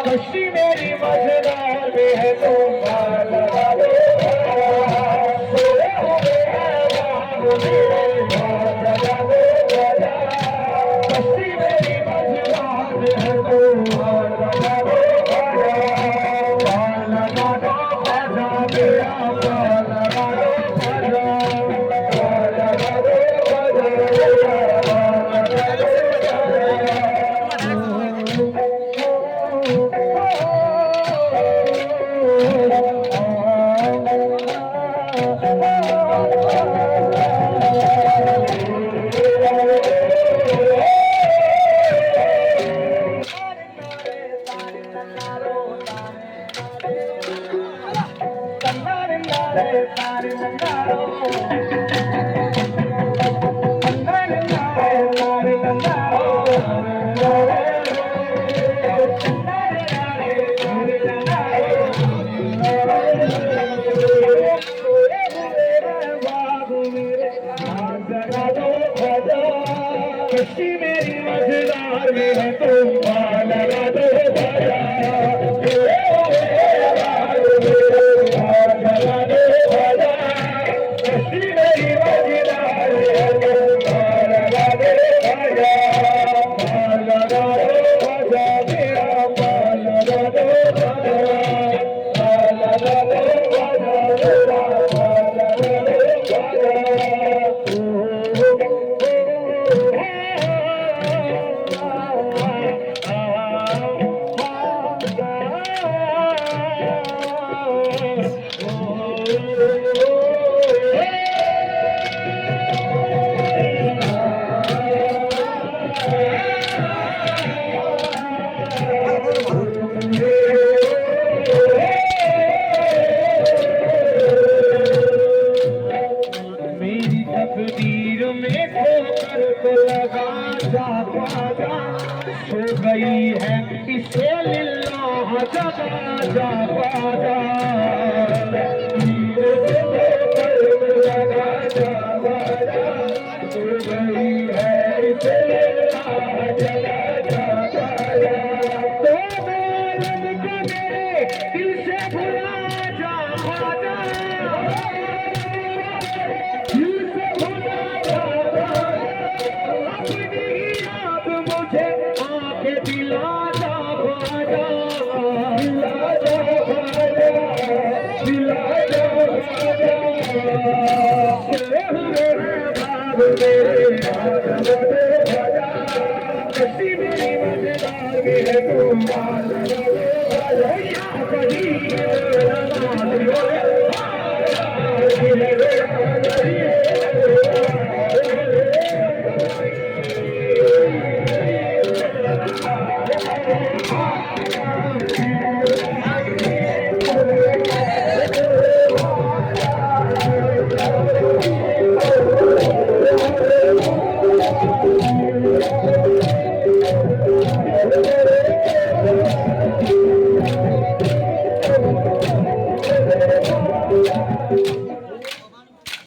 कशी मेरी मजेदार में है तो मार लगा दो सोए हुए हैं बाग मेरे मार लगा दो कशी मेरी मजेदार में है तो मार लगा दो मार लगा दो बाजा मेरा मार लगा दो बाजा मार लगा दो बाजा मेरा मार लगा दो कशी मेरी मजेदार में है तो लगा दो कशी मेरी मजेदार में है तो लगा दो लगा दो बाजा मेरा लगा दो लगा दो बाजा मेरा तकदीर में खोकर को लगा जा पाजा सो गई है इसे लिल्लाह जगा जा पाजा तकदीर में खोकर को लगा जा पाजा सो गई है इसे लिल्लाह जगा जा पाजा तो मेरे दिल से भुला जा पाजा कशी मेरी मजेदार में है तुम